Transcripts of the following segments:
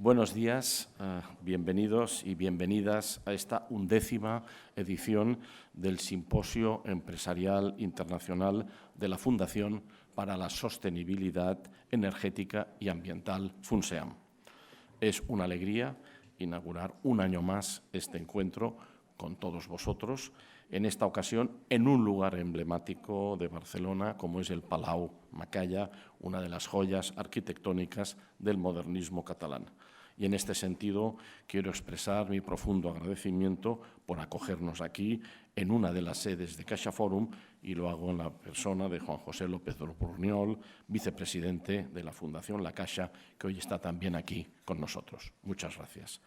Buenos días, bienvenidos y bienvenidas a esta 11ª edición del Simposio Empresarial Internacional de la Fundación para la Sostenibilidad Energética y Ambiental, FUNSEAM. Es una alegría inaugurar un año más este encuentro con todos vosotros, en esta ocasión en un lugar emblemático de Barcelona, como es el Palau Macaya, una de las joyas arquitectónicas del modernismo catalán. Y en este sentido quiero expresar mi profundo agradecimiento por acogernos aquí en una de las sedes de CaixaForum, y lo hago en la persona de Juan José López Borniol, vicepresidente de la Fundación La Caixa, que hoy está también aquí con nosotros. Muchas gracias.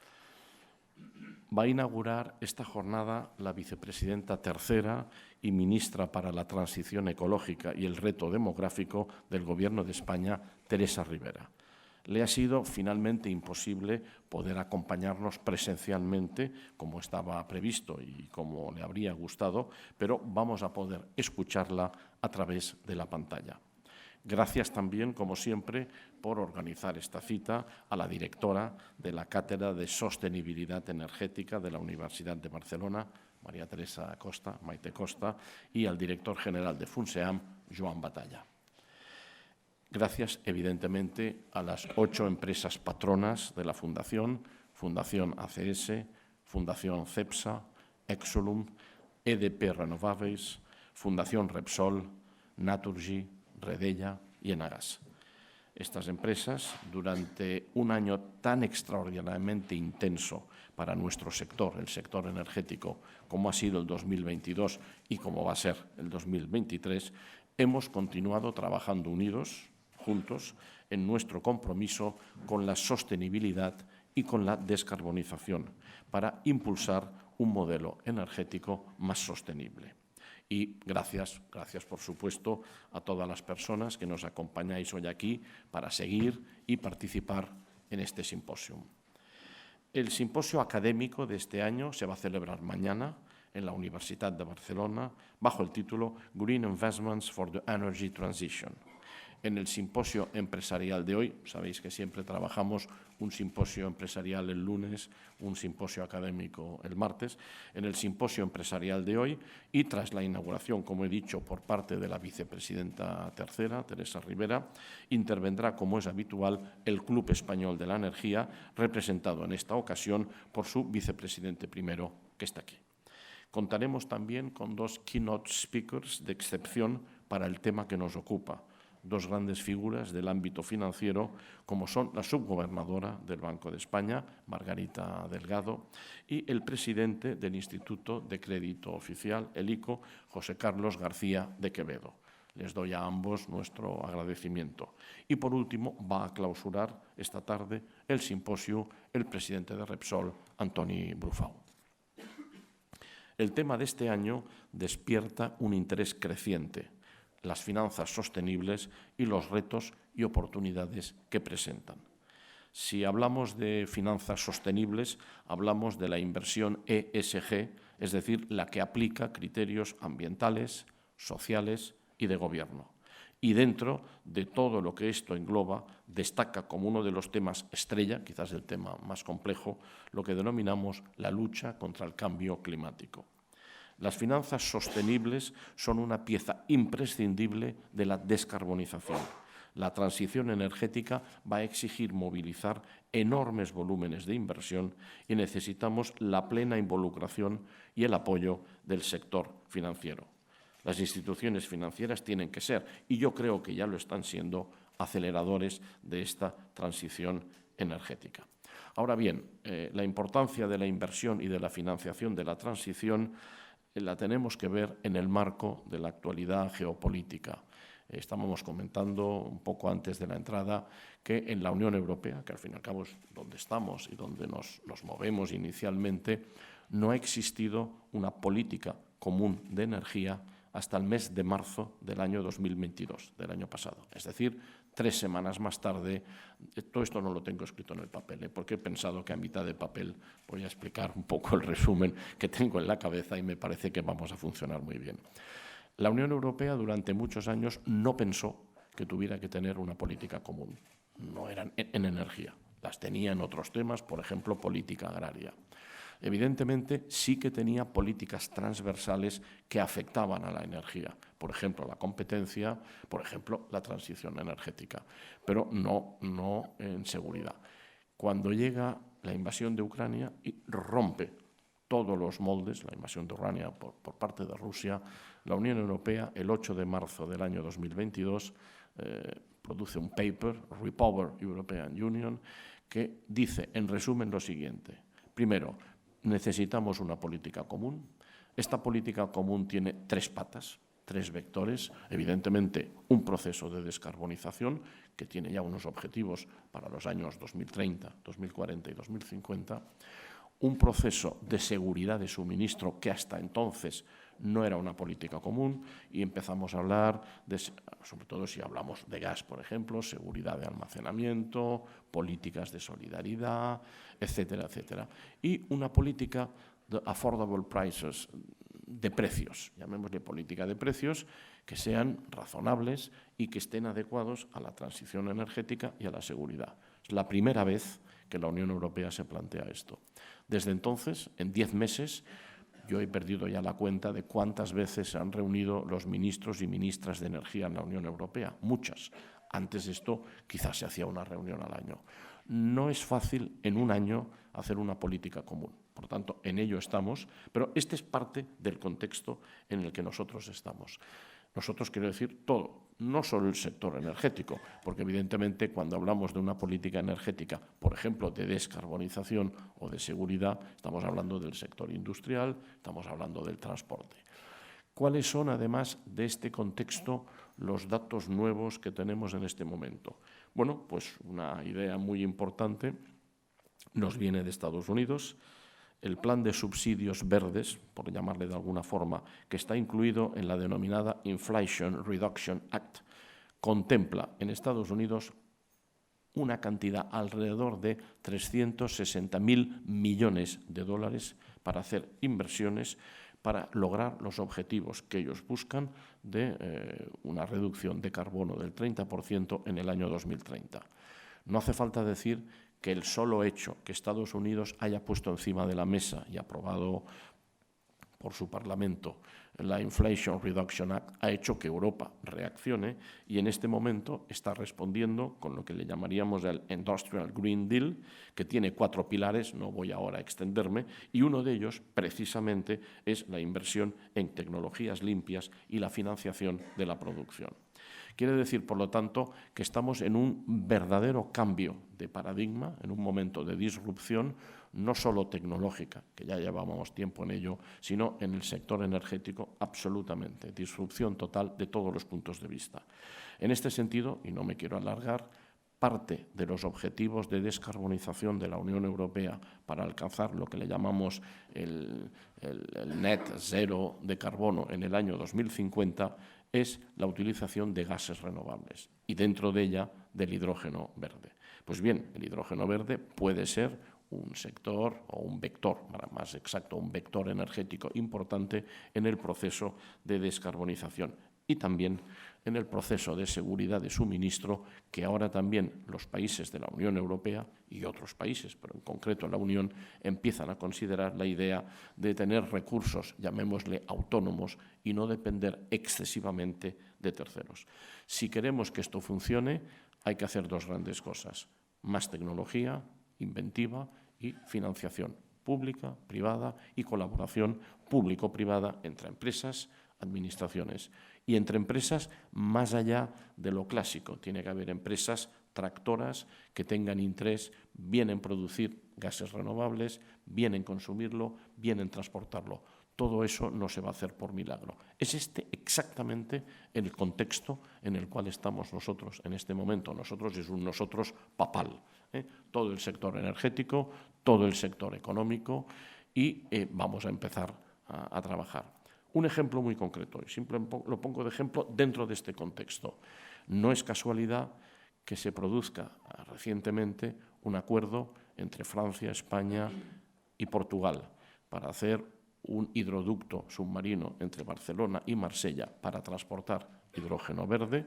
Va a inaugurar esta jornada la vicepresidenta tercera y ministra para la Transición Ecológica y el Reto Demográfico del Gobierno de España, Teresa Ribera. Le ha sido finalmente imposible poder acompañarnos presencialmente, como estaba previsto y como le habría gustado, pero vamos a poder escucharla a través de la pantalla. Gracias también, como siempre, por organizar esta cita a la directora de la Cátedra de Sostenibilidad Energética de la Universidad de Barcelona, María Teresa Costa, Maite Costa, y al director general de FUNSEAM, Joan Batalla. Gracias, evidentemente, a las 8 empresas patronas de la Fundación, Fundación ACS, Fundación CEPSA, Exolum, EDP Renovables, Fundación Repsol, Naturgy, Redella y Enagas. Estas empresas, durante un año tan extraordinariamente intenso para nuestro sector, el sector energético, como ha sido el 2022 y como va a ser el 2023, hemos continuado trabajando unidos, juntos, en nuestro compromiso con la sostenibilidad y con la descarbonización para impulsar un modelo energético más sostenible. Y gracias, por supuesto, a todas las personas que nos acompañáis hoy aquí para seguir y participar en este simposio. El simposio académico de este año se va a celebrar mañana en la Universidad de Barcelona bajo el título Green Investments for the Energy Transition. En el simposio empresarial de hoy, sabéis que siempre trabajamos un simposio empresarial el lunes, un simposio académico el martes. En el simposio empresarial de hoy, y tras la inauguración, como he dicho, por parte de la vicepresidenta tercera, Teresa Ribera, intervendrá, como es habitual, el Club Español de la Energía, representado en esta ocasión por su vicepresidente primero, que está aquí. Contaremos también con 2 keynote speakers de excepción para el tema que nos ocupa. 2 grandes figuras del ámbito financiero, como son la subgobernadora del Banco de España, Margarita Delgado, y el presidente del Instituto de Crédito Oficial, el ICO, José Carlos García de Quevedo. Les doy a ambos nuestro agradecimiento. Y por último, va a clausurar esta tarde el simposio el presidente de Repsol, Antoni Brufau. El tema de este año despierta un interés creciente: las finanzas sostenibles y los retos y oportunidades que presentan. Si hablamos de finanzas sostenibles, hablamos de la inversión ESG, es decir, la que aplica criterios ambientales, sociales y de gobierno. Y dentro de todo lo que esto engloba, destaca como uno de los temas estrella, quizás el tema más complejo, lo que denominamos la lucha contra el cambio climático. Las finanzas sostenibles son una pieza imprescindible de la descarbonización. La transición energética va a exigir movilizar enormes volúmenes de inversión y necesitamos la plena involucración y el apoyo del sector financiero. Las instituciones financieras tienen que ser, y yo creo que ya lo están siendo, aceleradores de esta transición energética. Ahora bien, la importancia de la inversión y de la financiación de la transición la tenemos que ver en el marco de la actualidad geopolítica. Estábamos comentando un poco antes de la entrada que en la Unión Europea, que al fin y al cabo es donde estamos y donde nos movemos inicialmente, no ha existido una política común de energía hasta el mes de marzo del año 2022, del año pasado. Es decir, 3 semanas más tarde. Todo esto no lo tengo escrito en el papel, porque he pensado que a mitad de papel voy a explicar un poco el resumen que tengo en la cabeza y me parece que vamos a funcionar muy bien. La Unión Europea durante muchos años no pensó que tuviera que tener una política común, no era en energía. las tenía en otros temas, por ejemplo, política agraria. Evidentemente, sí que tenía políticas transversales que afectaban a la energía, por ejemplo, la competencia, por ejemplo, la transición energética, pero no en seguridad. Cuando llega la invasión de Ucrania y rompe todos los moldes, la invasión de Ucrania por parte de Rusia, la Unión Europea, el 8 de marzo del año 2022, produce un paper, Repower European Union, que dice, en resumen, lo siguiente. Primero, necesitamos una política común. Esta política común tiene tres patas, tres vectores. Evidentemente, un proceso de descarbonización que tiene ya unos objetivos para los años 2030, 2040 y 2050. Un proceso de seguridad de suministro que hasta entonces no era una política común y empezamos a hablar, sobre todo si hablamos de gas, por ejemplo, seguridad de almacenamiento, políticas de solidaridad, etcétera, etcétera. Y una política de affordable prices, de precios, llamémosle política de precios, que sean razonables y que estén adecuados a la transición energética y a la seguridad. Es la primera vez que la Unión Europea se plantea esto. Desde entonces, en 10 meses, yo he perdido ya la cuenta de cuántas veces se han reunido los ministros y ministras de energía en la Unión Europea. Muchas. Antes de esto, quizás se hacía una reunión al año. No es fácil en un año hacer una política común. Por tanto, en ello estamos, pero este es parte del contexto en el que nosotros estamos. Nosotros, quiero decir, todo, no solo el sector energético, porque evidentemente cuando hablamos de una política energética, por ejemplo, de descarbonización o de seguridad, estamos hablando del sector industrial, estamos hablando del transporte. ¿Cuáles son, además de este contexto, los datos nuevos que tenemos en este momento? Bueno, pues una idea muy importante nos viene de Estados Unidos. El plan de subsidios verdes, por llamarle de alguna forma, que está incluido en la denominada Inflation Reduction Act, contempla en Estados Unidos una cantidad alrededor de 360.000 millones de dólares para hacer inversiones para lograr los objetivos que ellos buscan de una reducción de carbono del 30% en el año 2030. No hace falta decir que el solo hecho que Estados Unidos haya puesto encima de la mesa y aprobado por su Parlamento la Inflation Reduction Act ha hecho que Europa reaccione y en este momento está respondiendo con lo que le llamaríamos el Industrial Green Deal, que tiene 4 pilares, no voy ahora a extenderme, y uno de ellos precisamente es la inversión en tecnologías limpias y la financiación de la producción. Quiere decir, por lo tanto, que estamos en un verdadero cambio de paradigma, en un momento de disrupción, no solo tecnológica, que ya llevábamos tiempo en ello, sino en el sector energético absolutamente, disrupción total de todos los puntos de vista. En este sentido, y no me quiero alargar, parte de los objetivos de descarbonización de la Unión Europea para alcanzar lo que le llamamos el net zero de carbono en el año 2050 es la utilización de gases renovables y dentro de ella del hidrógeno verde. Pues bien, el hidrógeno verde puede ser un sector o un vector, más exacto, un vector energético importante en el proceso de descarbonización y también en el proceso de seguridad de suministro que ahora también los países de la Unión Europea y otros países, pero en concreto la Unión, empiezan a considerar la idea de tener recursos, llamémosle autónomos, y no depender excesivamente de terceros. Si queremos que esto funcione, hay que hacer 2 grandes cosas: más tecnología, inventiva y financiación pública, privada y colaboración público-privada entre empresas, administraciones y entre empresas más allá de lo clásico. Tiene que haber empresas tractoras que tengan interés bien en producir gases renovables, bien en consumirlo, bien en transportarlo. Todo eso no se va a hacer por milagro. Es exactamente el contexto en el cual estamos nosotros en este momento. Nosotros es un nosotros papal. Todo el sector energético, todo el sector económico y vamos a empezar a trabajar. Un ejemplo muy concreto, y simplemente lo pongo de ejemplo dentro de este contexto. No es casualidad que se produzca recientemente un acuerdo entre Francia, España y Portugal para hacer un hidroducto submarino entre Barcelona y Marsella para transportar hidrógeno verde,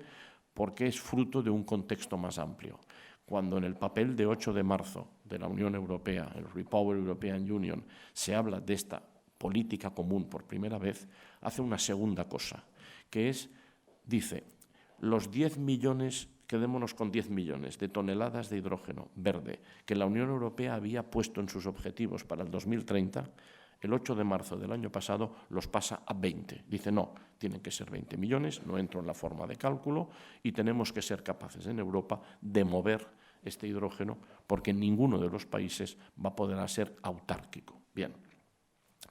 porque es fruto de un contexto más amplio. cuando en el papel de 8 de marzo de la Unión Europea, el Repower European Union, se habla de esta política común por primera vez, hace una segunda cosa, que es, dice, los 10 millones, quedémonos con 10 millones de toneladas de hidrógeno verde que la Unión Europea había puesto en sus objetivos para el 2030, el 8 de marzo del año pasado los pasa a 20. Dice, no, tienen que ser 20 millones, no entro en la forma de cálculo, y tenemos que ser capaces en Europa de mover este hidrógeno porque ninguno de los países va a poder ser autárquico. Bien.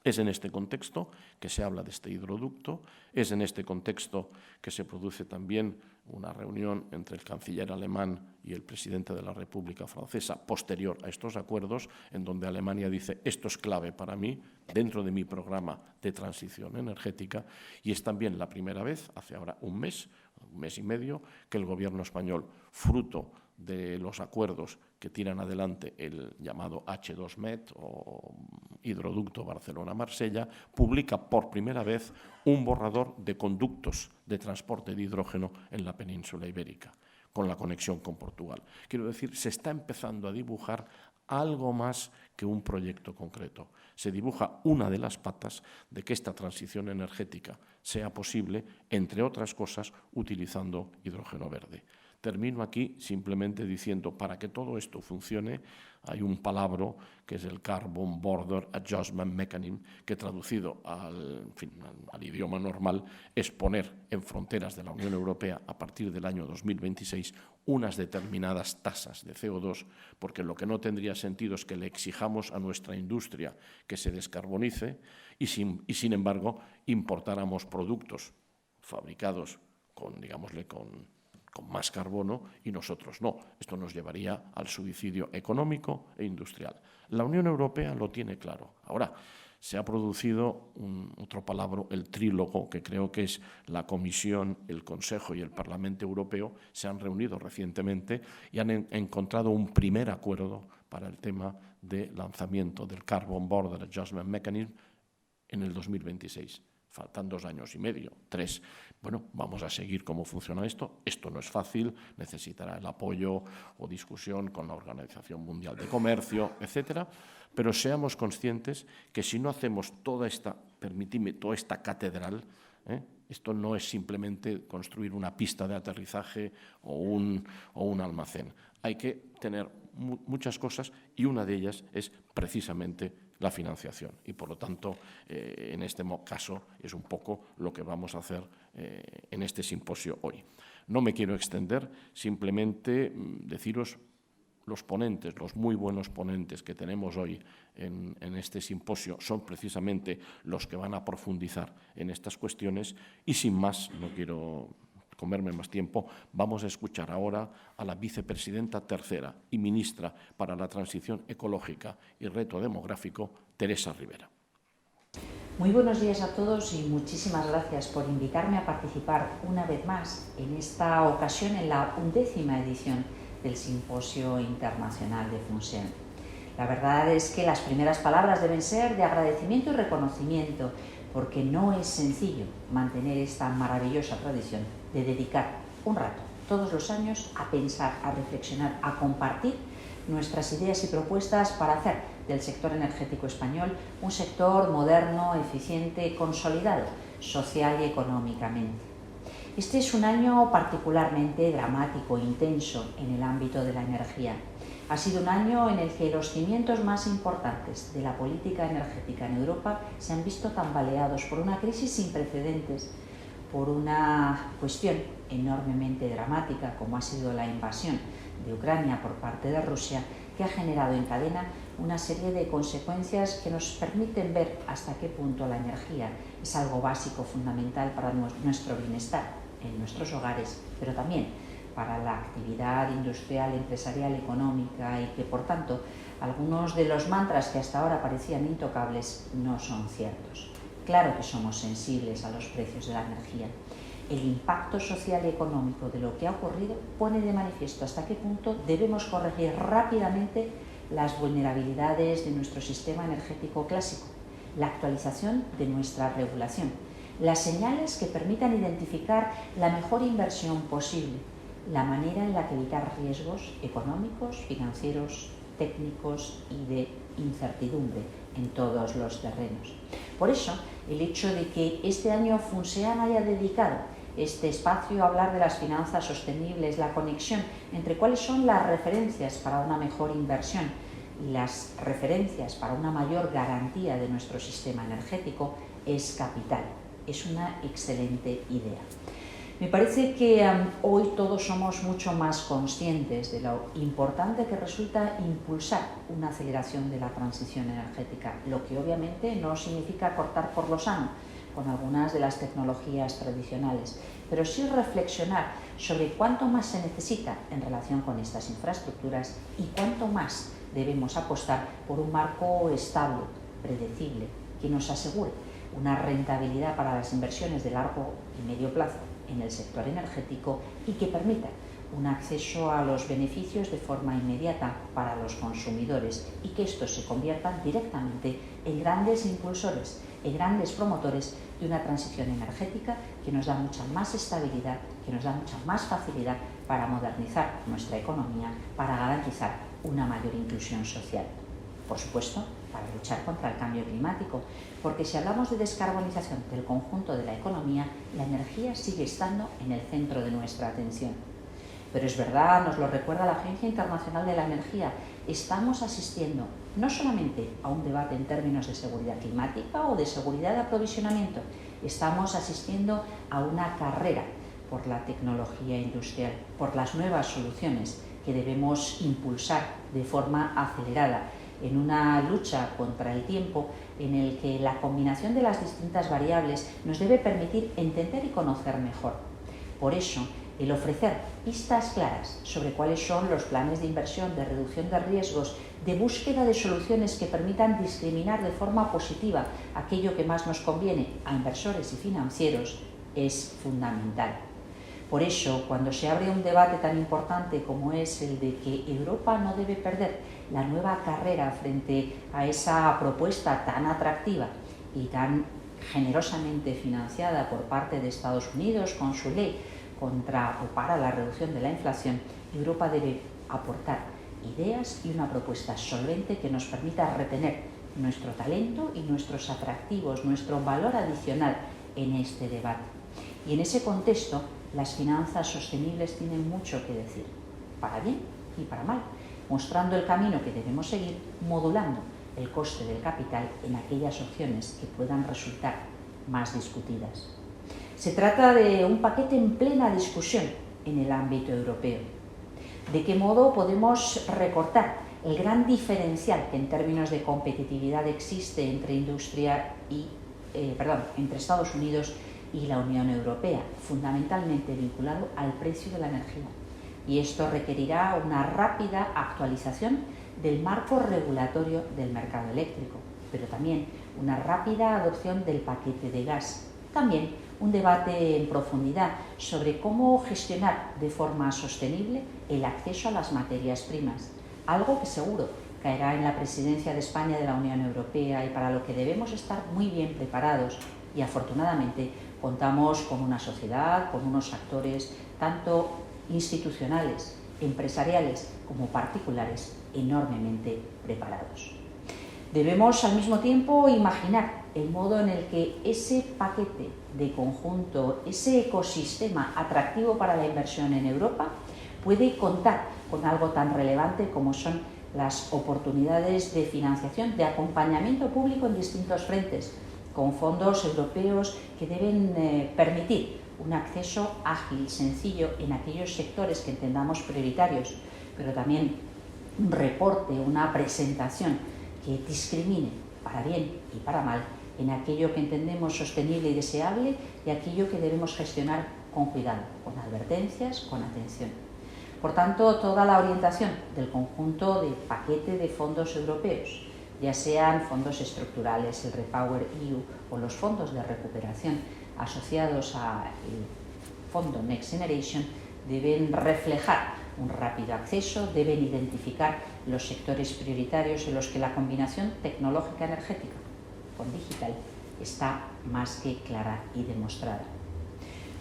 Es en este contexto que se habla de este hidroducto, es en este contexto que se produce también una reunión entre el canciller alemán y el presidente de la República Francesa posterior a estos acuerdos, en donde Alemania dice esto es clave para mí dentro de mi programa de transición energética, y es también la primera vez, hace ahora un mes y medio, que el gobierno español, fruto de los acuerdos que tiran adelante el llamado H2Med o hidroducto Barcelona-Marsella, publica por primera vez un borrador de conductos de transporte de hidrógeno en la península ibérica, con la conexión con Portugal. Quiero decir, se está empezando a dibujar algo más que un proyecto concreto. Se dibuja una de las patas de que esta transición energética sea posible, entre otras cosas, utilizando hidrógeno verde. Termino aquí simplemente diciendo, para que todo esto funcione, hay un palabra que es el Carbon Border Adjustment Mechanism, que traducido al idioma normal es poner en fronteras de la Unión Europea a partir del año 2026 unas determinadas tasas de CO2, porque lo que no tendría sentido es que le exijamos a nuestra industria que se descarbonice y sin embargo importáramos productos fabricados con más carbono y nosotros no. Esto nos llevaría al suicidio económico e industrial. La Unión Europea lo tiene claro. Ahora, se ha producido otro palabra, el trílogo, que creo que es la Comisión, el Consejo y el Parlamento Europeo, se han reunido recientemente y han encontrado un primer acuerdo para el tema de lanzamiento del Carbon Border Adjustment Mechanism en el 2026. Faltan 2 años y medio, 3. Bueno, vamos a seguir cómo funciona esto. Esto no es fácil, necesitará el apoyo o discusión con la Organización Mundial de Comercio, etcétera. Pero seamos conscientes que si no hacemos toda esta catedral, esto no es simplemente construir una pista de aterrizaje o un almacén. Hay que tener muchas cosas y una de ellas es precisamente la financiación. Y por lo tanto, en este caso, es un poco lo que vamos a hacer en este simposio hoy. No me quiero extender, simplemente deciros los ponentes, los muy buenos ponentes que tenemos hoy en este simposio son precisamente los que van a profundizar en estas cuestiones y sin más, no quiero comerme más tiempo, vamos a escuchar ahora a la vicepresidenta tercera y ministra para la Transición Ecológica y Reto Demográfico, Teresa Rivera. Muy buenos días a todos y muchísimas gracias por invitarme a participar una vez más en esta ocasión en la 11ª edición del Simposio Internacional de FUNSEM. La verdad es que las primeras palabras deben ser de agradecimiento y reconocimiento, porque no es sencillo mantener esta maravillosa tradición de dedicar un rato todos los años a pensar, a reflexionar, a compartir nuestras ideas y propuestas para hacer del sector energético español un sector moderno, eficiente, consolidado, social y económicamente. Este es un año particularmente dramático e intenso en el ámbito de la energía. Ha sido un año en el que los cimientos más importantes de la política energética en Europa se han visto tambaleados por una crisis sin precedentes, por una cuestión enormemente dramática como ha sido la invasión de Ucrania por parte de Rusia, que ha generado en cadena una serie de consecuencias que nos permiten ver hasta qué punto la energía es algo básico, fundamental para nuestro bienestar en nuestros hogares, pero también para la actividad industrial, empresarial, económica y que, por tanto, algunos de los mantras que hasta ahora parecían intocables no son ciertos. Claro que somos sensibles a los precios de la energía. El impacto social y económico de lo que ha ocurrido pone de manifiesto hasta qué punto debemos corregir rápidamente las vulnerabilidades de nuestro sistema energético clásico, la actualización de nuestra regulación, las señales que permitan identificar la mejor inversión posible, la manera en la que evitar riesgos económicos, financieros, técnicos y de incertidumbre en todos los terrenos. Por eso, el hecho de que este año Funsean haya dedicado este espacio a hablar de las finanzas sostenibles, la conexión entre cuáles son las referencias para una mejor inversión y las referencias para una mayor garantía de nuestro sistema energético, es capital. Es una excelente idea. Me parece que hoy todos somos mucho más conscientes de lo importante que resulta impulsar una aceleración de la transición energética, lo que obviamente no significa cortar por lo sano con algunas de las tecnologías tradicionales, pero sí reflexionar sobre cuánto más se necesita en relación con estas infraestructuras y cuánto más debemos apostar por un marco estable, predecible, que nos asegure una rentabilidad para las inversiones de largo y medio plazo en el sector energético y que permita un acceso a los beneficios de forma inmediata para los consumidores y que estos se conviertan directamente en grandes impulsores, en grandes promotores de una transición energética que nos da mucha más estabilidad, que nos da mucha más facilidad para modernizar nuestra economía, para garantizar una mayor inclusión social. Por supuesto, para luchar contra el cambio climático, porque si hablamos de descarbonización del conjunto de la economía, la energía sigue estando en el centro de nuestra atención. Pero es verdad, nos lo recuerda la Agencia Internacional de la Energía, estamos asistiendo no solamente a un debate en términos de seguridad climática o de seguridad de aprovisionamiento, estamos asistiendo a una carrera por la tecnología industrial, por las nuevas soluciones que debemos impulsar de forma acelerada, en una lucha contra el tiempo en el que la combinación de las distintas variables nos debe permitir entender y conocer mejor. Por eso, el ofrecer pistas claras sobre cuáles son los planes de inversión, de reducción de riesgos, de búsqueda de soluciones que permitan discriminar de forma positiva aquello que más nos conviene a inversores y financieros es fundamental. Por eso, cuando se abre un debate tan importante como es el de que Europa no debe perder la nueva carrera frente a esa propuesta tan atractiva y tan generosamente financiada por parte de Estados Unidos con su ley contra o para la reducción de la inflación, Europa debe aportar ideas y una propuesta solvente que nos permita retener nuestro talento y nuestros atractivos, nuestro valor adicional en este debate. Y en ese contexto, las finanzas sostenibles tienen mucho que decir, para bien y para mal, mostrando el camino que debemos seguir, modulando el coste del capital en aquellas opciones que puedan resultar más discutidas. Se trata de un paquete en plena discusión en el ámbito europeo. ¿De qué modo podemos recortar el gran diferencial que en términos de competitividad existe entre entre Estados Unidos y la Unión Europea, fundamentalmente vinculado al precio de la energía? Y esto requerirá una rápida actualización del marco regulatorio del mercado eléctrico, pero también una rápida adopción del paquete de gas. También un debate en profundidad sobre cómo gestionar de forma sostenible el acceso a las materias primas, algo que seguro caerá en la presidencia de España de la Unión Europea y para lo que debemos estar muy bien preparados. Y afortunadamente contamos con una sociedad, con unos actores tanto institucionales, empresariales como particulares enormemente preparados. Debemos al mismo tiempo imaginar el modo en el que ese paquete de conjunto, ese ecosistema atractivo para la inversión en Europa puede contar con algo tan relevante como son las oportunidades de financiación, de acompañamiento público en distintos frentes, con fondos europeos que deben permitir un acceso ágil, sencillo en aquellos sectores que entendamos prioritarios, pero también un reporte, una presentación que discrimine para bien y para mal en aquello que entendemos sostenible y deseable y aquello que debemos gestionar con cuidado, con advertencias, con atención. Por tanto, toda la orientación del conjunto de paquete de fondos europeos, ya sean fondos estructurales, el Repower EU o los fondos de recuperación asociados al fondo Next Generation, deben reflejar un rápido acceso, deben identificar los sectores prioritarios en los que la combinación tecnológica energética con digital está más que clara y demostrada.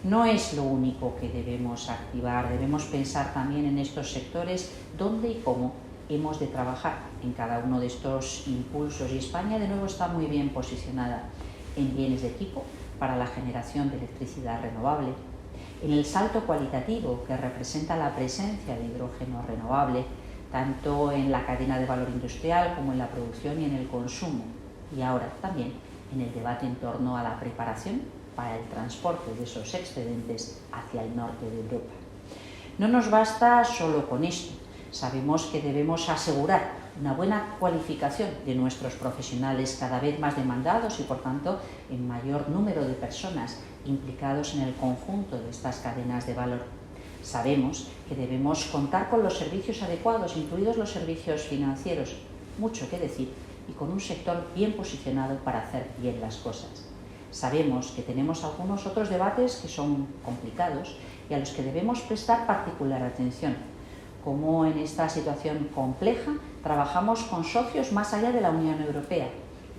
no es lo único que debemos activar. Debemos pensar también en estos sectores dónde y cómo hemos de trabajar en cada uno de estos impulsos, y España de nuevo está muy bien posicionada en bienes de equipo para la generación de electricidad renovable, en el salto cualitativo que representa la presencia de hidrógeno renovable, tanto en la cadena de valor industrial como en la producción y en el consumo, y ahora también en el debate en torno a la preparación para el transporte de esos excedentes hacia el norte de Europa. No nos basta solo con esto. Sabemos que debemos asegurar una buena cualificación de nuestros profesionales, cada vez más demandados y, por tanto, en mayor número de personas implicados en el conjunto de estas cadenas de valor. Sabemos que debemos contar con los servicios adecuados, incluidos los servicios financieros, mucho que decir, y con un sector bien posicionado para hacer bien las cosas. Sabemos que tenemos algunos otros debates que son complicados y a los que debemos prestar particular atención. Cómo en esta situación compleja trabajamos con socios más allá de la Unión Europea,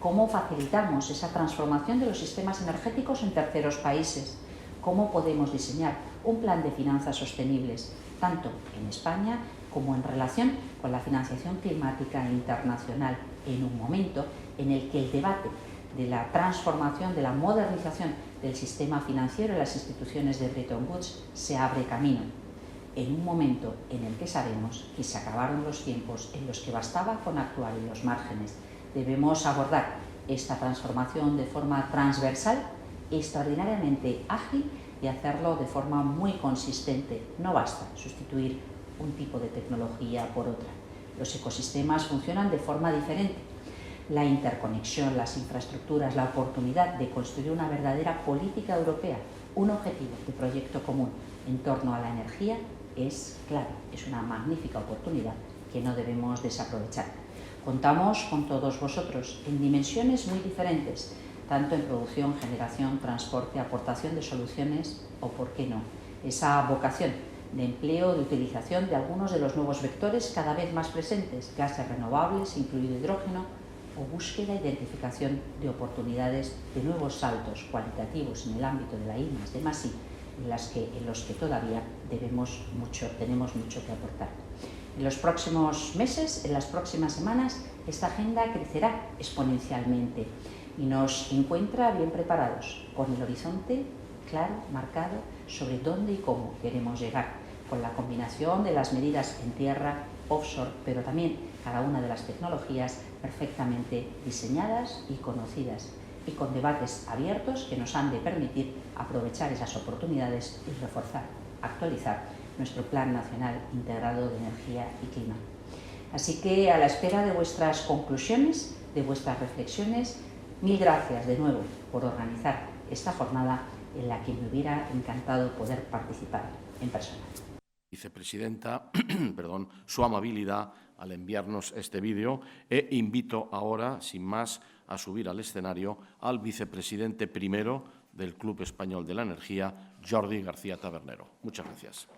cómo facilitamos esa transformación de los sistemas energéticos en terceros países, cómo podemos diseñar un plan de finanzas sostenibles, tanto en España como en relación con la financiación climática internacional, en un momento en el que el debate de la transformación, de la modernización del sistema financiero y las instituciones de Bretton Woods se abre camino, en un momento en el que sabemos que se acabaron los tiempos en los que bastaba con actuar en los márgenes. Debemos abordar esta transformación de forma transversal, extraordinariamente ágil, y hacerlo de forma muy consistente. No basta sustituir un tipo de tecnología por otra. Los ecosistemas funcionan de forma diferente. La interconexión, las infraestructuras, la oportunidad de construir una verdadera política europea, un objetivo de proyecto común en torno a la energía, es clave, es una magnífica oportunidad que no debemos desaprovechar. Contamos con todos vosotros en dimensiones muy diferentes, tanto en producción, generación, transporte, aportación de soluciones o, por qué no, esa vocación de empleo, de utilización de algunos de los nuevos vectores cada vez más presentes, gases renovables, incluido hidrógeno, o búsqueda e identificación de oportunidades de nuevos saltos cualitativos en el ámbito de la I+D+I, en los que todavía tenemos mucho que aportar. En los próximos meses, en las próximas semanas, esta agenda crecerá exponencialmente y nos encuentra bien preparados, con el horizonte claro, marcado, sobre dónde y cómo queremos llegar, con la combinación de las medidas en tierra, offshore, pero también cada una de las tecnologías perfectamente diseñadas y conocidas, y con debates abiertos que nos han de permitir aprovechar esas oportunidades y reforzar, actualizar nuestro Plan Nacional Integrado de Energía y Clima. Así que, a la espera de vuestras conclusiones, de vuestras reflexiones, mil gracias de nuevo por organizar esta jornada en la que me hubiera encantado poder participar en persona. Vicepresidenta, perdón, su amabilidad al enviarnos este vídeo, e invito ahora, sin más, a subir al escenario al vicepresidente primero del Club Español de la Energía, Jordi García Tabernero. Muchas gracias.